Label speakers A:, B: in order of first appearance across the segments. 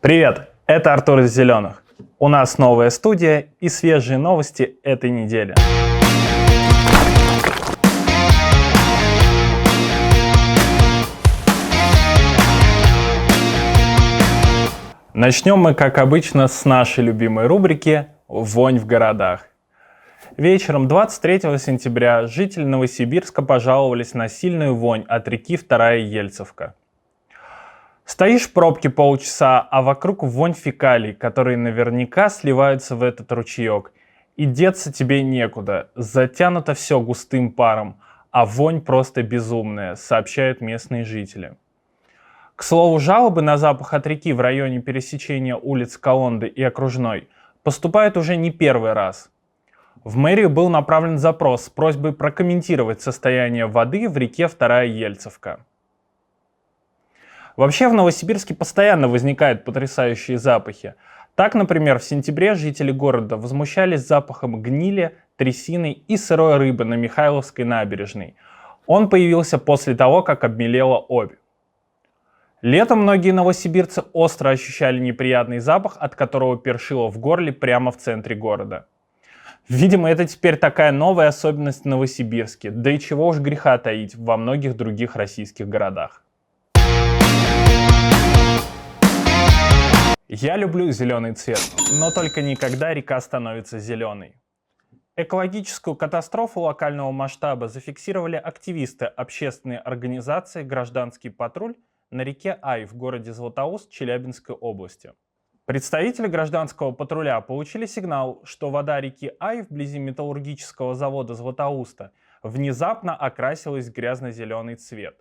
A: Привет, это Артур из Зеленых. У нас новая студия и свежие новости этой недели. Начнем мы, как обычно, с нашей любимой рубрики «Вонь в городах». Вечером 23 сентября жители Новосибирска пожаловались на сильную вонь от реки Вторая Ельцовка. Стоишь в пробке полчаса, а вокруг вонь фекалий, которые наверняка сливаются в этот ручеек. И деться тебе некуда, затянуто все густым паром, а вонь просто безумная, сообщают местные жители. К слову, жалобы на запах от реки в районе пересечения улиц Колонды и Окружной поступают уже не первый раз. В мэрию был направлен запрос с просьбой прокомментировать состояние воды в реке Вторая Ельцовка. Вообще в Новосибирске постоянно возникают потрясающие запахи. Так, например, в сентябре жители города возмущались запахом гнили, трясины и сырой рыбы на Михайловской набережной. Он появился после того, как обмелела Обь. Летом многие новосибирцы остро ощущали неприятный запах, от которого першило в горле прямо в центре города. Видимо, это теперь такая новая особенность в Новосибирске, да и чего уж греха таить во многих других российских городах. Я люблю зеленый цвет, но только не когда река становится зеленой. Экологическую катастрофу локального масштаба зафиксировали активисты общественной организации «Гражданский патруль» на реке Ай в городе Златоуст Челябинской области. Представители гражданского патруля получили сигнал, что вода реки Ай вблизи металлургического завода Златоуста внезапно окрасилась в грязно-зеленый цвет.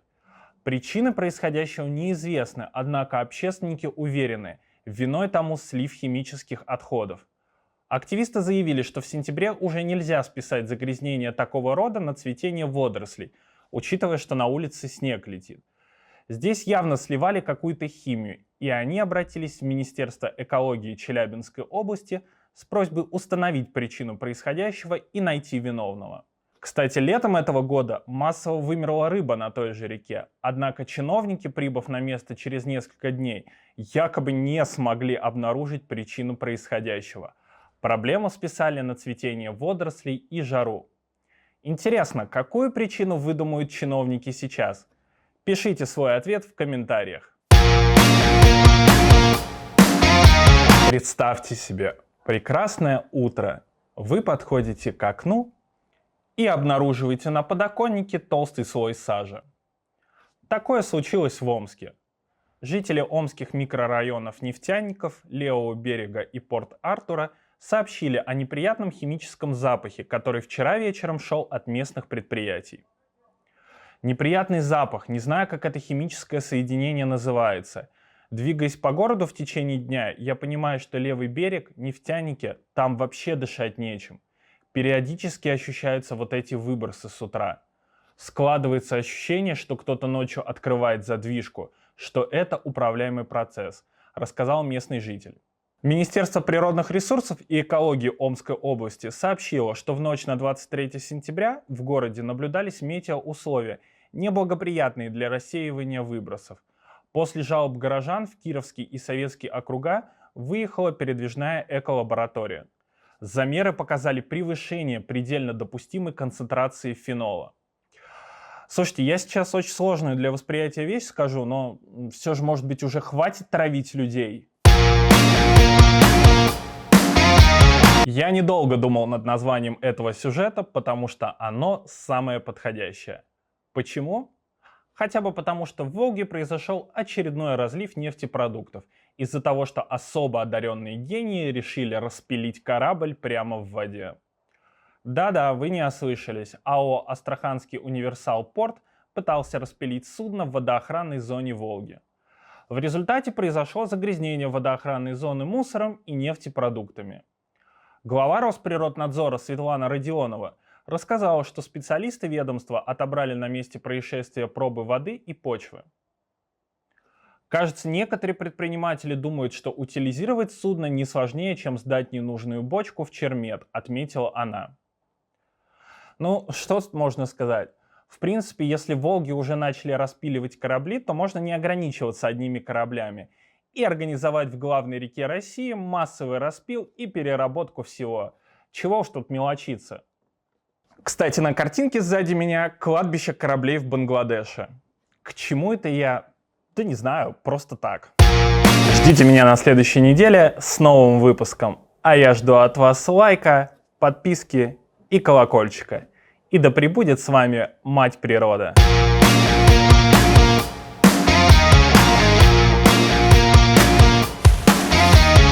A: Причины происходящего неизвестны, однако общественники уверены, виной тому слив химических отходов. Активисты заявили, что в сентябре уже нельзя списать загрязнение такого рода на цветение водорослей, учитывая, что на улице снег летит. Здесь явно сливали какую-то химию, и они обратились в Министерство экологии Челябинской области с просьбой установить причину происходящего и найти виновного. Кстати, летом этого года массово вымерла рыба на той же реке, однако чиновники, прибыв на место через несколько дней, якобы не смогли обнаружить причину происходящего. Проблему списали на цветение водорослей и жару. Интересно, какую причину выдумают чиновники сейчас? Пишите свой ответ в комментариях. Представьте себе прекрасное утро. Вы подходите к окну и обнаруживаете на подоконнике толстый слой сажи. Такое случилось в Омске. Жители омских микрорайонов Нефтяников, Левого берега и Порт-Артура сообщили о неприятном химическом запахе, который вчера вечером шел от местных предприятий. Неприятный запах, не знаю, как это химическое соединение называется. Двигаясь по городу в течение дня, я понимаю, что Левый берег, Нефтяники, там вообще дышать нечем. Периодически ощущаются вот эти выбросы с утра. Складывается ощущение, что кто-то ночью открывает задвижку, что это управляемый процесс, рассказал местный житель. Министерство природных ресурсов и экологии Омской области сообщило, что в ночь на 23 сентября в городе наблюдались метеоусловия, неблагоприятные для рассеивания выбросов. После жалоб горожан в Кировский и Советский округа выехала передвижная эколаборатория. Замеры показали превышение предельно допустимой концентрации фенола. Слушайте, я сейчас очень сложную для восприятия вещь скажу, но все же, может быть, уже хватит травить людей. Я недолго думал над названием этого сюжета, потому что оно самое подходящее. Почему? Хотя бы потому, что в Волге произошел очередной разлив нефтепродуктов из-за того, что особо одаренные гении решили распилить корабль прямо в воде. Да-да, вы не ослышались. АО «Астраханский универсал Порт» пытался распилить судно в водоохранной зоне Волги. В результате произошло загрязнение водоохранной зоны мусором и нефтепродуктами. Глава Росприроднадзора Светлана Родионова рассказала, что специалисты ведомства отобрали на месте происшествия пробы воды и почвы. Кажется, некоторые предприниматели думают, что утилизировать судно не сложнее, чем сдать ненужную бочку в Чермет, отметила она. Ну, что тут можно сказать? В принципе, если в Волге уже начали распиливать корабли, то можно не ограничиваться одними кораблями и организовать в главной реке России массовый распил и переработку всего. Чего уж тут мелочиться. Кстати, на картинке сзади меня кладбище кораблей в Бангладеше. К чему это я? Да не знаю, просто так. Ждите меня на следующей неделе с новым выпуском. А я жду от вас лайка, подписки и колокольчика. И да пребудет с вами Мать Природа.